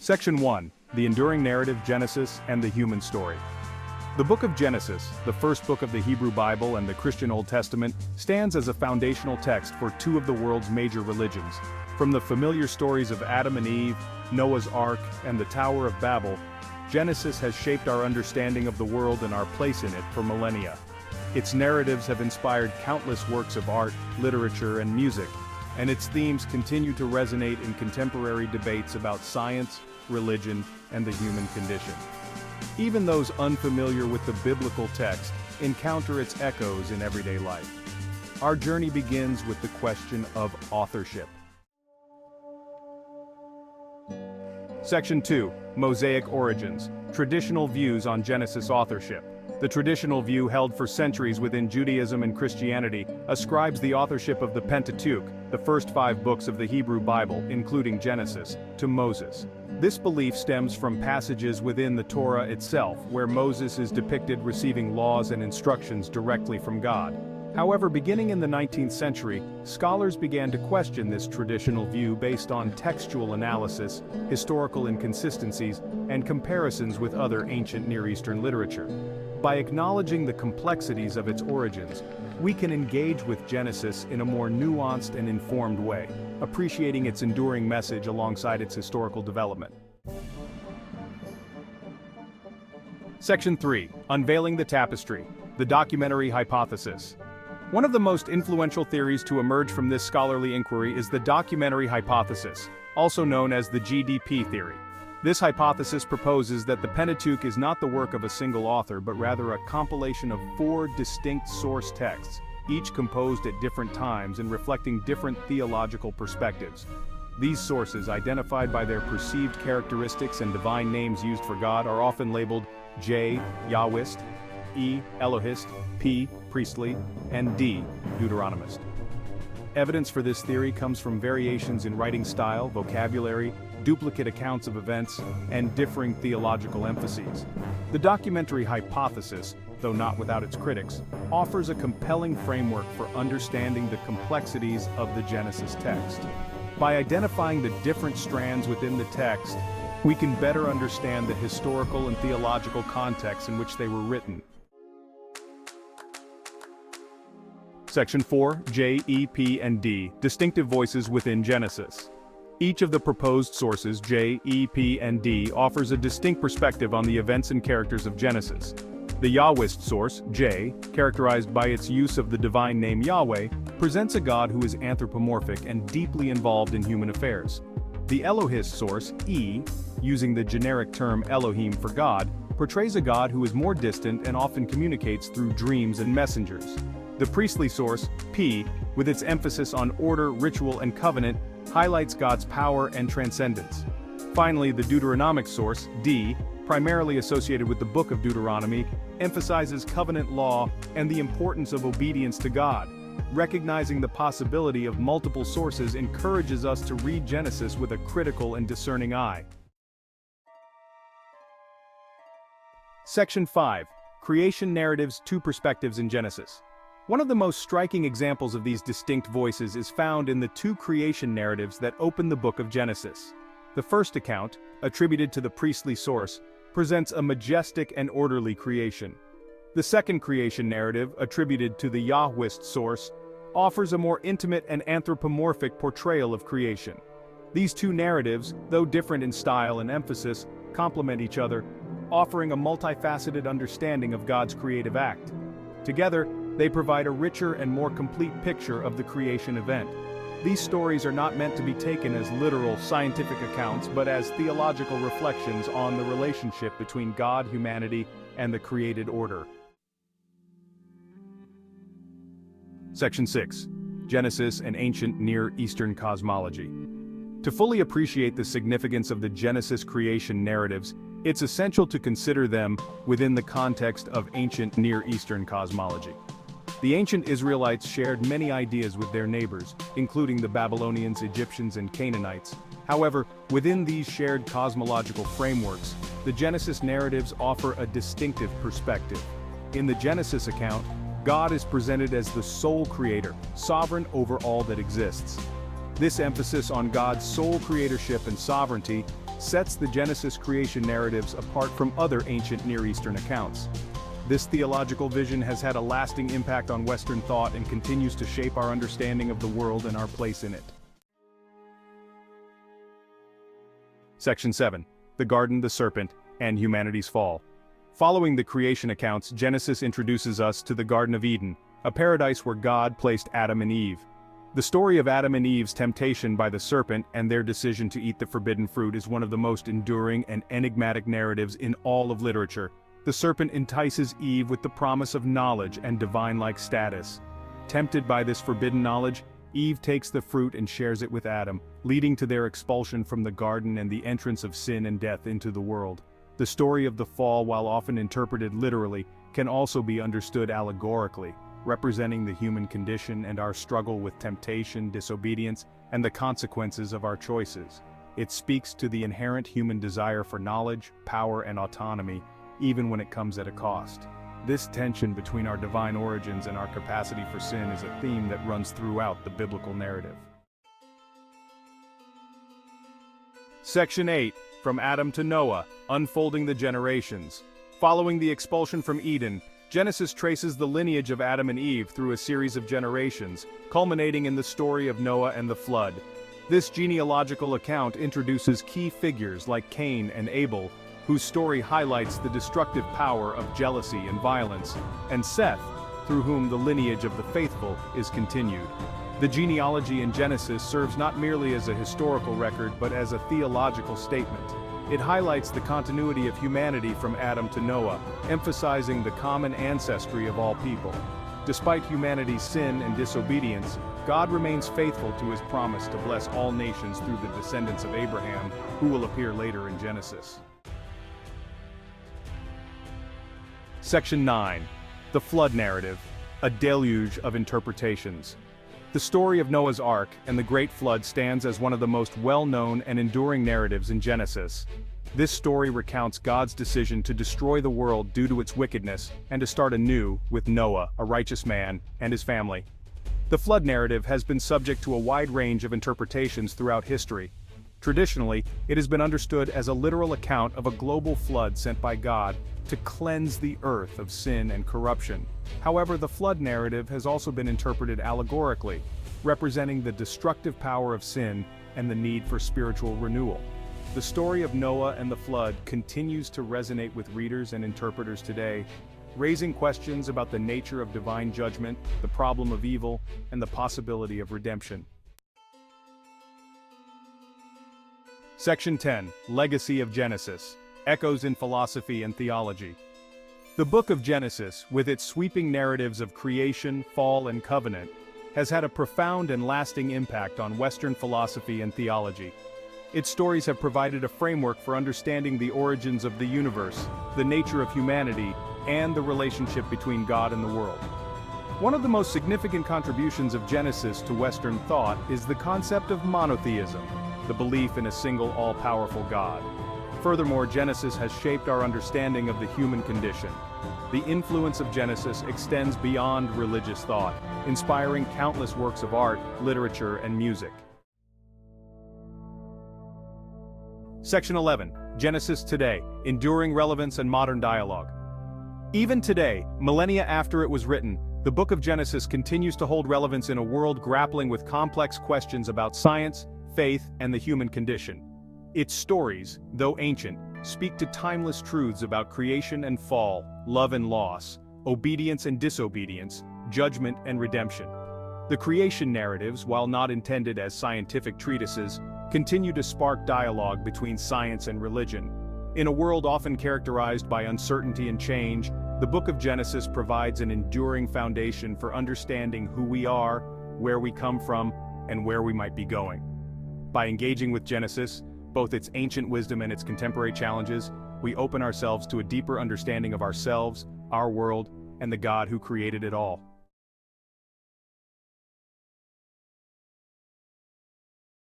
Section 1. The enduring narrative Genesis and the human story. The book of Genesis, the first book of the Hebrew Bible and the Christian Old Testament, stands as a foundational text for two of the world's major religions. From the familiar stories of Adam and Eve, Noah's Ark, and the Tower of Babel, Genesis has shaped our understanding of the world and our place in it for millennia. Its narratives have inspired countless works of art, literature, and music, and its themes continue to resonate in contemporary debates about science, religion, and the human condition. Even those unfamiliar with the biblical text encounter its echoes in everyday life. Our journey begins with the question of authorship. Section 2. Mosaic Origins. Traditional views on Genesis authorship. The traditional view held for centuries within Judaism and Christianity ascribes the authorship of the Pentateuch, the first 5 books of the Hebrew Bible, including Genesis, to Moses. This belief stems from passages within the Torah itself, where Moses is depicted receiving laws and instructions directly from God. However, beginning in the 19th century, scholars began to question this traditional view based on textual analysis, historical inconsistencies, and comparisons with other ancient Near Eastern literature. By acknowledging the complexities of its origins, we can engage with Genesis in a more nuanced and informed way, appreciating its enduring message alongside its historical development. Section 3. Unveiling the Tapestry. The Documentary Hypothesis. One of the most influential theories to emerge from this scholarly inquiry is the documentary hypothesis, also known as the GDP theory. This hypothesis proposes that the Pentateuch is not the work of a single author but rather a compilation of 4 distinct source texts, each composed at different times and reflecting different theological perspectives. These sources, identified by their perceived characteristics and divine names used for God, are often labeled J. Yahwist, E. Elohist, P. Priestly, and D. Deuteronomist. Evidence for this theory comes from variations in writing style, vocabulary, duplicate accounts of events, and differing theological emphases. The documentary hypothesis, though not without its critics, offers a compelling framework for understanding the complexities of the Genesis text. By identifying the different strands within the text, we can better understand the historical and theological context in which they were written. Section 4. J, E, P, and D. Distinctive voices within Genesis. Each of the proposed sources, J, E, P, and D, offers a distinct perspective on the events and characters of Genesis. The Yahwist source, J, characterized by its use of the divine name Yahweh, presents a God who is anthropomorphic and deeply involved in human affairs. The Elohist source, E, using the generic term Elohim for God, portrays a God who is more distant and often communicates through dreams and messengers. The priestly source, P, with its emphasis on order, ritual, and covenant, highlights God's power and transcendence. Finally, the Deuteronomic source, D, primarily associated with the book of Deuteronomy, emphasizes covenant law and the importance of obedience to God. Recognizing the possibility of multiple sources encourages us to read Genesis with a critical and discerning eye. Section 5. Creation Narratives: 2 Perspectives in Genesis. One of the most striking examples of these distinct voices is found in the 2 creation narratives that open the book of Genesis. The first account, attributed to the priestly source, presents a majestic and orderly creation. The second creation narrative, attributed to the Yahwist source, offers a more intimate and anthropomorphic portrayal of creation. These 2 narratives, though different in style and emphasis, complement each other, offering a multifaceted understanding of God's creative act. Together, they provide a richer and more complete picture of the creation event. These stories are not meant to be taken as literal scientific accounts but as theological reflections on the relationship between God, humanity, and the created order. Section 6. Genesis and Ancient Near Eastern Cosmology. To fully appreciate the significance of the Genesis creation narratives, it's essential to consider them within the context of ancient Near Eastern cosmology. The ancient Israelites shared many ideas with their neighbors, including the Babylonians, Egyptians, and Canaanites. However, within these shared cosmological frameworks, the Genesis narratives offer a distinctive perspective. In the Genesis account, God is presented as the sole creator, sovereign over all that exists. This emphasis on God's sole creatorship and sovereignty sets the Genesis creation narratives apart from other ancient Near Eastern accounts. This theological vision has had a lasting impact on Western thought and continues to shape our understanding of the world and our place in it. Section 7. The Garden, the Serpent, and Humanity's Fall. Following the creation accounts, Genesis introduces us to the Garden of Eden, a paradise where God placed Adam and Eve. The story of Adam and Eve's temptation by the serpent and their decision to eat the forbidden fruit is one of the most enduring and enigmatic narratives in all of literature. The serpent entices Eve with the promise of knowledge and divine-like status. Tempted by this forbidden knowledge, Eve takes the fruit and shares it with Adam, leading to their expulsion from the garden and the entrance of sin and death into the world. The story of the fall, while often interpreted literally, can also be understood allegorically, representing the human condition and our struggle with temptation, disobedience, and the consequences of our choices. It speaks to the inherent human desire for knowledge, power, and autonomy, even when it comes at a cost. This tension between our divine origins and our capacity for sin is a theme that runs throughout the biblical narrative. Section 8. From Adam to Noah, Unfolding the Generations. Following the expulsion from Eden, Genesis traces the lineage of Adam and Eve through a series of generations, culminating in the story of Noah and the flood. This genealogical account introduces key figures like Cain and Abel, whose story highlights the destructive power of jealousy and violence, and Seth, through whom the lineage of the faithful is continued. The genealogy in Genesis serves not merely as a historical record but as a theological statement. It highlights the continuity of humanity from Adam to Noah, emphasizing the common ancestry of all people. Despite humanity's sin and disobedience, God remains faithful to his promise to bless all nations through the descendants of Abraham, who will appear later in Genesis. Section 9. The Flood Narrative, a Deluge of Interpretations. The story of Noah's Ark and the Great Flood stands as one of the most well-known and enduring narratives in Genesis. This story recounts God's decision to destroy the world due to its wickedness and to start anew with Noah, a righteous man, and his family. The flood narrative has been subject to a wide range of interpretations throughout history. Traditionally, it has been understood as a literal account of a global flood sent by God to cleanse the earth of sin and corruption. However, the flood narrative has also been interpreted allegorically, representing the destructive power of sin and the need for spiritual renewal. The story of Noah and the flood continues to resonate with readers and interpreters today, raising questions about the nature of divine judgment, the problem of evil, and the possibility of redemption. Section 10. Legacy of Genesis. Echoes in Philosophy and Theology. The book of Genesis, with its sweeping narratives of creation, fall, and covenant, has had a profound and lasting impact on Western philosophy and theology. Its stories have provided a framework for understanding the origins of the universe, the nature of humanity, and the relationship between God and the world. One of the most significant contributions of Genesis to Western thought is the concept of monotheism, the belief in a single all-powerful God. Furthermore, Genesis has shaped our understanding of the human condition. The influence of Genesis extends beyond religious thought, inspiring countless works of art, literature, and music. Section 11. Genesis Today, Enduring Relevance and Modern Dialogue. Even today, millennia after it was written, the book of Genesis continues to hold relevance in a world grappling with complex questions about science, faith, and the human condition. Its stories, though ancient, speak to timeless truths about creation and fall, love and loss, obedience and disobedience, judgment and redemption. The creation narratives, while not intended as scientific treatises, continue to spark dialogue between science and religion. In a world often characterized by uncertainty and change, the book of Genesis provides an enduring foundation for understanding who we are, where we come from, and where we might be going. By engaging with Genesis, both its ancient wisdom and its contemporary challenges, we open ourselves to a deeper understanding of ourselves, our world, and the God who created it all.